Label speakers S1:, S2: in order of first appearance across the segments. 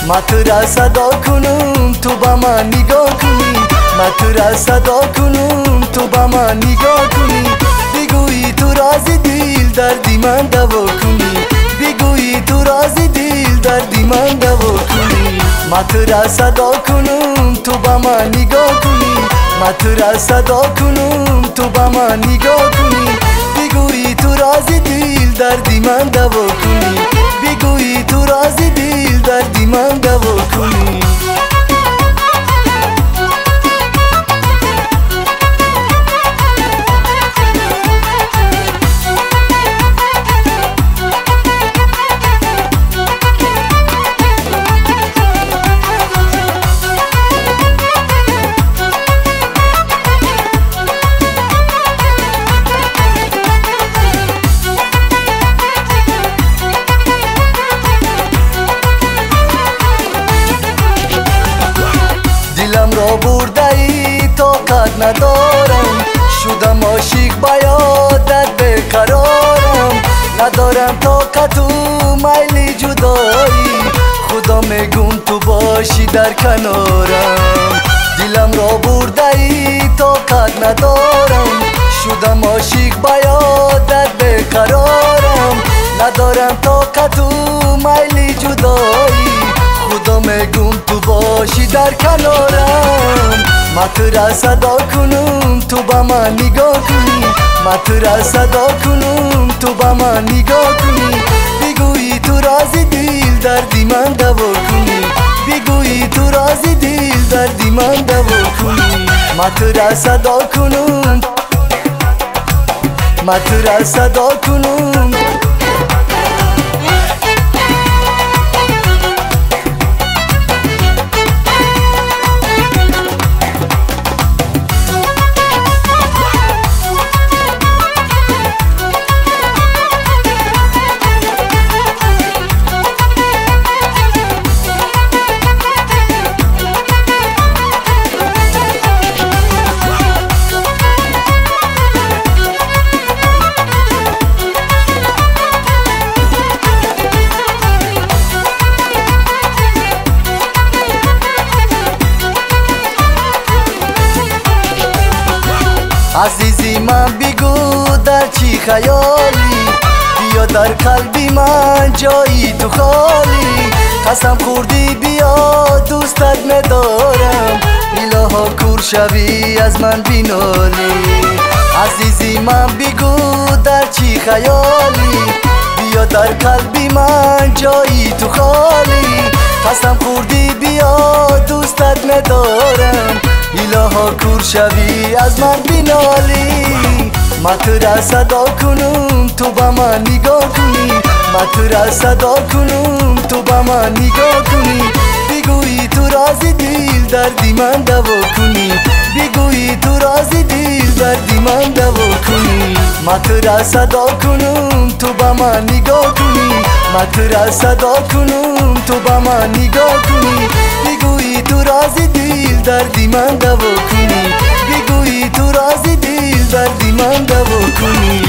S1: من تو را صدا کنم تو با من نگاه کنی من تو را صدا کنم تو با من نگاه کنی بگویی تو راز دل دردی من دوا کنی بگویی تو راز دل دردی من دوا کنی من تو را صدا کنم تو با من نگاه کنی من تو را صدا کنم تو با من نگاه کنی بگویی تو راز دل دردی من دوا کنی بگویی تو راز دل دردی من دوا کنی دلم را برده ای طاقت ندارم شدم عاشق با یادت بقرارم ندارم طاقت و میل جدایی خدا میگم تو باشی در کنارم دلم را برده ای طاقت ندارم شدم عاشق با یادت بقرارم ندارم طاقت و میل جدایی خدا میگم تو باشی در کنارم من تو را صدا کنم تو با من نگاه کنی من تو را صدا کنم تو با من نگاه کنی بگویی تو راز دل دردی من دوا کنی بگویی تو راز دل دردی من دوا کنی من تو را صدا کنم من تو را صدا کنم عزیزی من بگو در چی خیالی بیا در قلبی من جایی تو خالی قسم خوردی بیا دوستت ندارم الها کور شوی از من بینالی عزیزی من بگو در چی خیالی بیا در قلبی من جایی تو خالی قسم خوردی بیا دوستت ندارم الها کور شوی از من بینالی من تو را صدا کنم تو با من نگاه کنی من تو را صدا کنم تو با من نگاه کنی بگویی تو راز دل دردی من دوا کنی بگویی تو راز دل دردی من دوا کنی من تو را صدا کنم تو با من نگاه کنی من تو را صدا کنم تو با من نگاه کنی بگویی تو راز دل دردی من دوا کنی بگویی تو راز دل دردی من دوا کنی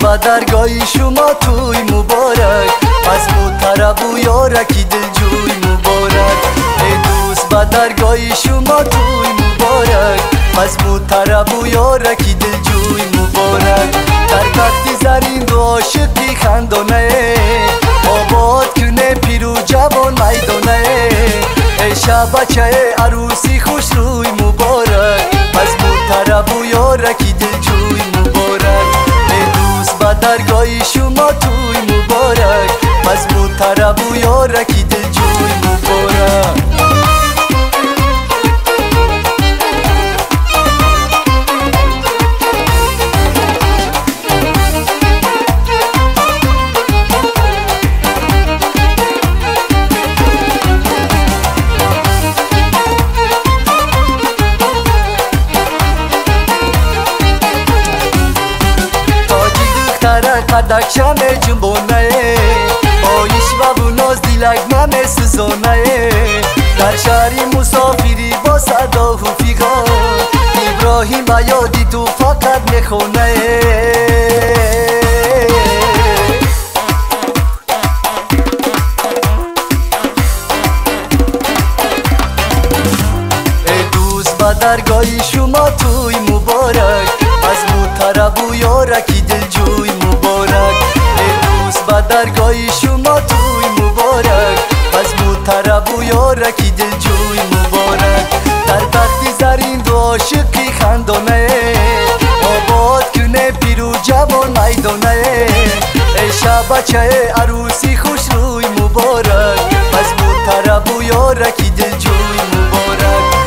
S1: و درگاه شما توی مبارک از مطرب و یارکی دلجوی مبارک ای دوست و درگاه شما توی مبارک از مطرب و یارکی دلجوی مبارک در وقتی زرین و عاشقی خندانه آباد کنه پیر و جوان میدانه ای شبکه عروسی خوش روی مبارک از مطرب و یارکی دلجوی مبارک و درگاه شما توی مبارک از مطرب و یارکی دلجوی مبارک قدک شمه جنبونه آیش و بوناز دیلک ممه سزونه در شهری مسافری با صدا و فیغان ابراهیم و یادی تو فقط میخونه درگاهی شما توی مبارک از مطرب و یارکی دلجوی مبارک دوست با درگاهی شما توی مبارک از مطرب و یارکی دلجوی مبارک در تختی زرین دو عاشقی خندانه آباد کنه پیرو جوان میدانه ای شب بچه عروسی خوش روی مبارک از مطرب و یارکی دلجوی مبارک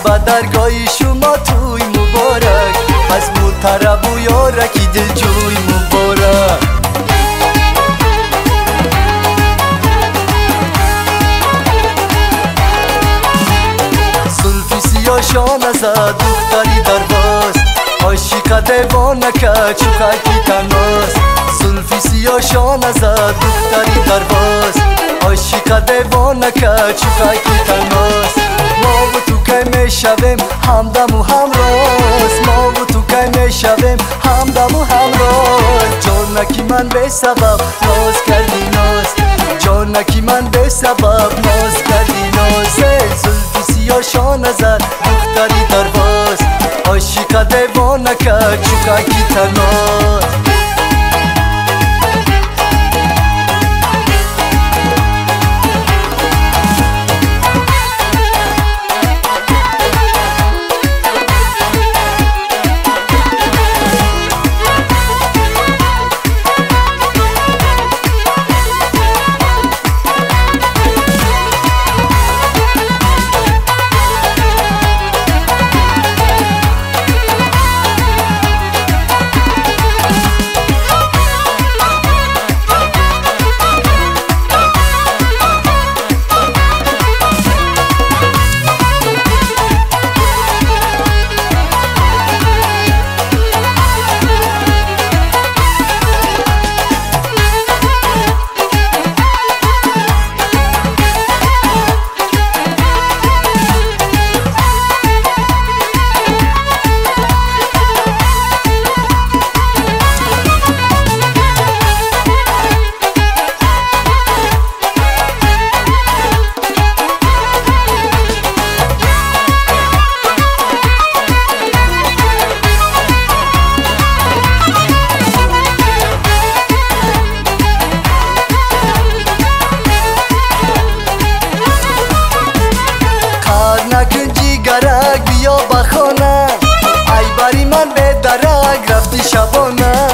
S1: با درگاهی شما توی مبارک از مطرب و یارکی دلجوی مبارک زلفی سیاه شانه زد دختری درباز عاشق دیوانه که چوخکی تناس زلفی سیاه شانه زد دختری درباز عاشق دیوانه که چوخکی تناس ما و تو که میشویم همدم و همراز ما و تو که میشویم همدم و همراز جانکی من به سبب ناز کردی ناز جانکی من به سبب ناز کردی ناز زلفی سیاه شانه زد دختری درباز عاشق دیوانه که چوخکی تناس بیا بخانه ای بری من به درک رفتی شبانه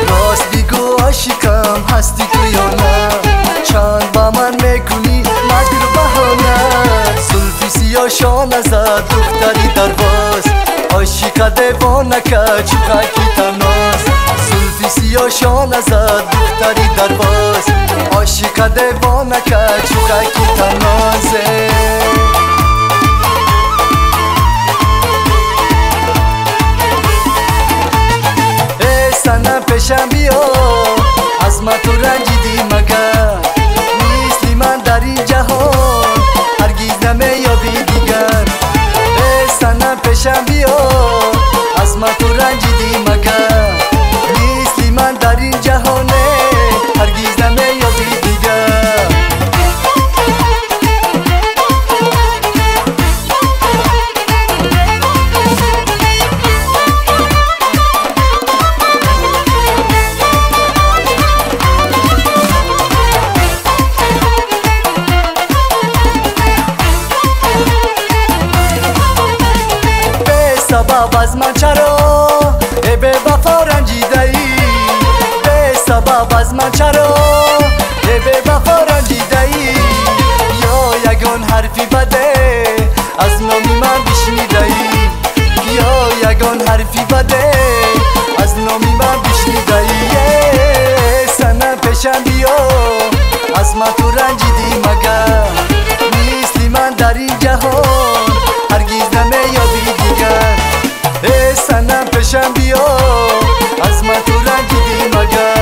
S1: راست بگو عاشقم هستی تو یا نه چند با من میکنی مگر بهانه زلفی سیاه شانه زد دختری درباز عاشق دیوانه که چوخکی تناس زلفی سیاه شانه زد دختری درباز عاشق دیوانه که چوخکی تناسه پیشم بیا از من تو رنجیدی مگر مثل من در این جهان هرگیز نمیابی دیگر ای سنم پیشم بیا از من تو رنجیدی مگر مثل من در این جهان هرگیز نمیابی دیگر سبب از من چرا ای به وفا رنجیده ای به سبب از من چرا ای به وفا رنجیده ای یا یگان حرفی بده از نامی من بشنیده ای یا یگان حرفی بده از نامی من بشنیده ای سنم پیشم بیا از من تو رنجیدی مگر مثل من در این جهان هرگیز نمیابی دیگر ای سنم پیشم بیا از من تو رنجیدی مگر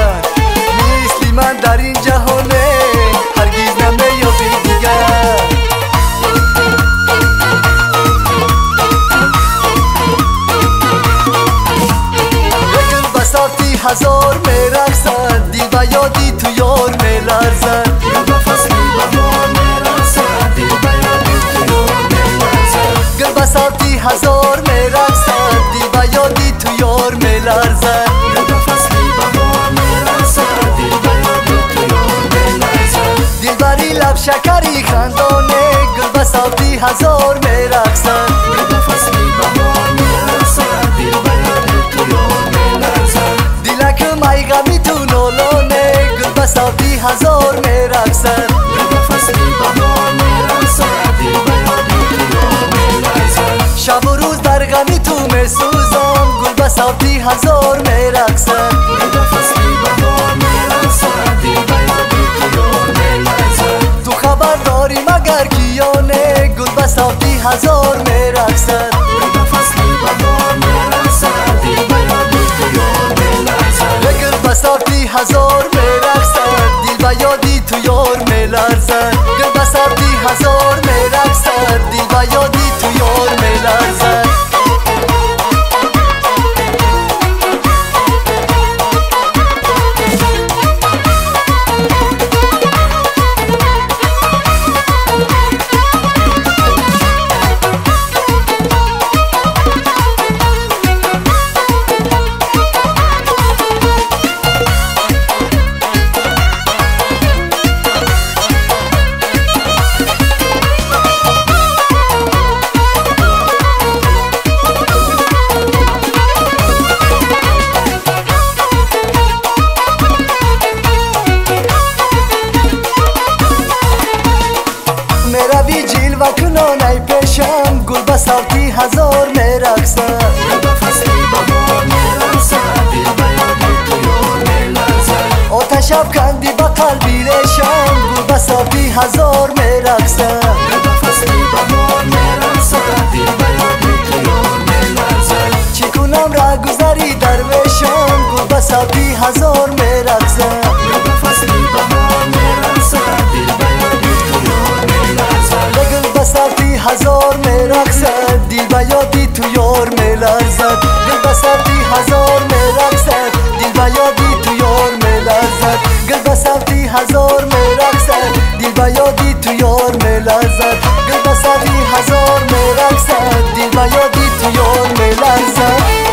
S1: هزار میرقصد دل به یادی تو یار میلرزد
S2: یا به فصل بهار میرقصد دل به یادی تو یار میلرزد
S1: گل به صوتی هزار میرقصد دل به یادی تو یار میلرزد
S2: یا به فصل بهار میرقصد دل به یادی تو یار میلرزد
S1: دلبری لب شکری خندانه گل به صوتی هزار میرقصد
S2: یا به فصل بهار میرقصد دل به یادی تو یار میلرزد
S1: دلک می غمی تو نالانه گل به صوتی هزار میرقصد
S2: یا به فصل بهار میرقصد دل به یادی تو یار میلرزد
S1: شب و روز در غمی تو میسوزم گل به صوتی هزار میرقصد
S2: یا به فصل بهار میرقصد دل به یادی تو یار میلرزد
S1: تو خبر داری مگر کیانه گل به صوتی هزار میرقصد
S2: یا به فصل بهار میرقصد دل به یادی تو یار میلرزد
S1: گل به صوتی هزار میرقصد دل به یادی تو یار میلرزد گل به صوتی هزار میرقصد دل به یادی تو یار میلرزد میروی جلوه کنانه پیشم گل به صوتی هزار میرقصد
S2: یا به فصل بهار میرقصد دل به یادی تو یار میلرزد
S1: آتش افکندی به قلبی ریشم گل به صوتی هزار میرقصد
S2: یا به فصل بهار میرقصد دل به یادی تو یار میلرزد
S1: چی کنم ره گذری درویشم گل به صوتی هزار میرقصد
S2: یا به فصل بهار میرقصد دل به یادی تو یار میلرزد
S1: گل به صوتی هزار میرقصد دل به یادی تو یار میلرزد گل به صوتی هزار میرقصد دل به یادی تو یار میلرزد گل به صوتی هزار میرقصد دل به یادی تو یار میلرزد گل به صوتی هزار میرقصد دل به یادی تو یار میلرزد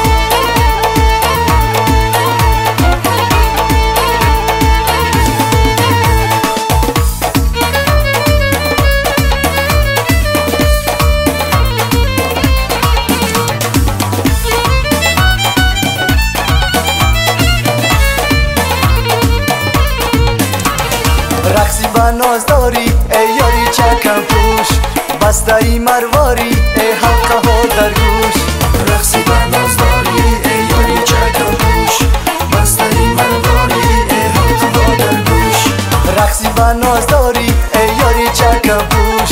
S1: رقصی با نازداری ای یاری چکم پوش بسته ای مرواری ای حلقه ها در گوش
S2: رقصی به نازداری ای یاری چکم پوش بسته ای مرواری ای حلقه ها در گوش
S1: رقصی با نازداری ای یاری چکم پوش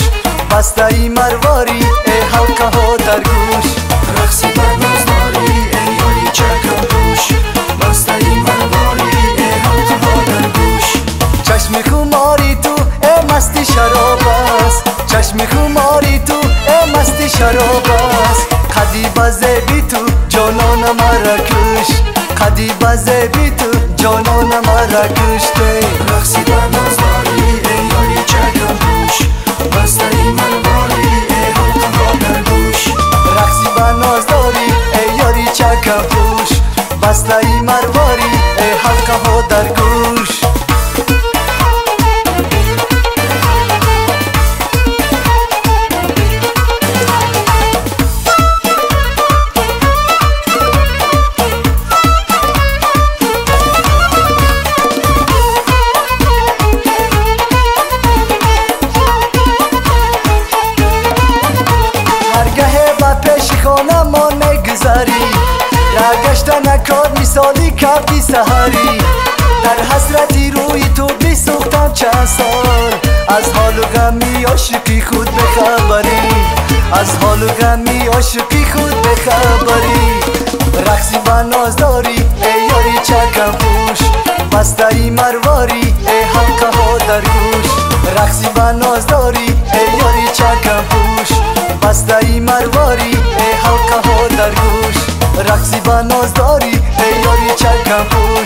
S1: بسته ای مرواری ای حلقه ها در گوش
S2: رقصی به نازداری ای یاری چکم پوش بسته ای مرواری ای حلقه ها در گوش
S1: چشم خماری تو ای مستی شراب است چشم خماری تو ای مستی شراب است قدی بزبی تو جانان مرا کش قدی بزبی تو جانان مرا کشته
S2: رقصی به نازداری ای یاری چکم پوش بسته ای مرواری ای حلقه ها در گوش
S1: رقصی با نازداری ای یاری چکم پوش بسته ای مرواری ای حلقه ها در گوش خانه ما نگذاری را گشتن کار مثالی کردی سهری در حسرتی روی تو بسوختم چند سال از حال و غمی عاشقی خود بخبری از حال و غمی عاشقی خود بخبری رقصی با نازداری ای یاری چکم پوش بسته ای مرواری ای حلقه ها در گوش رقصی با نازداری ای یاری چکم پوش بسته ای مرواری ای حلقه ها در گوش رقصی با نازداری ای یاری چکم پوش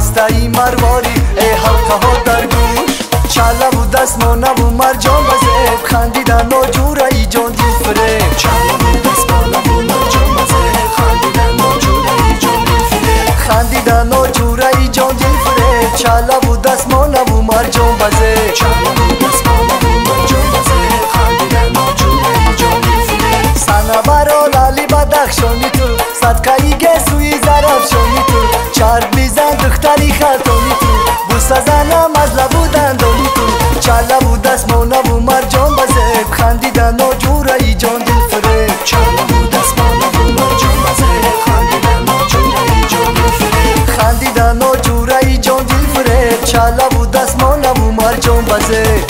S1: مستایی مرواری ای حلقه ها در گوش چاله و دستمانه و مرجان بزه خندیدن و جوره ای جان دل فریب
S2: چاله و دستمانه و مرجان بزه خندیدن و جوره ای جان دل فریب
S1: خندیدن و جوره ای جان دل فریب چاله و دستمانه و مرجان بزه
S2: چاله و دستمانه و مرجان بزه خندیدن و جوره ای جان دل فریب
S1: سنه برا لالی بدخشانی تو صدقه ای گسوی زرافشانی تو چرب میزن دختری خلطانی تو بوسه زنم از لبو دندانی تو چاله و دستمانه و مرجان بزه خندیدن و جوره ای جان دل فریب
S2: چاله و دستمانه و مرجان بزه خندیدن و جوره ای جان دل فریب
S1: خندیدن و جوره ای جان دل فریب چاله و دستمانه و مرجان بزه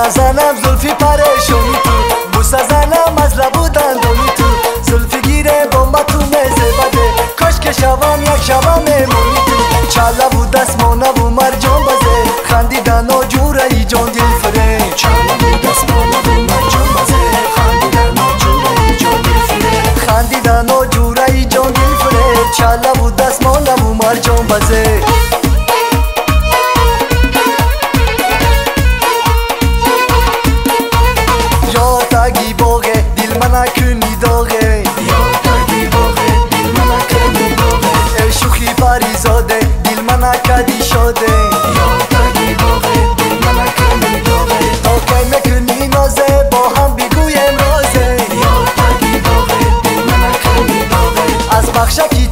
S1: زنم زلفی پریشانی تو بوسه زنم از لبو دندانی تو زلفی گیره بامبا تو میزه بده کاش که شوم یک شبم میمونی تو چاله و دستمانه و مرجان بزه خندیدن و جوره ای جان دل فریب
S2: چاله و دستمانه و مرجان بزه خندیدن و جوره ای جان دل فریب
S1: خندیدن و جوره ای جان دل فریب چاله و دستمانه و مرجان بزه کنی داغه
S2: یا تگی باغه دل من کنی داغه
S1: ای شوخی پریزاده دل من کدی شده
S2: یا تگی باغه دل من کنی داغه
S1: تا کی میکنی نازه با هم بگویم رازه
S2: یا تگی باغه دل من کنی داغه
S1: از بخشکی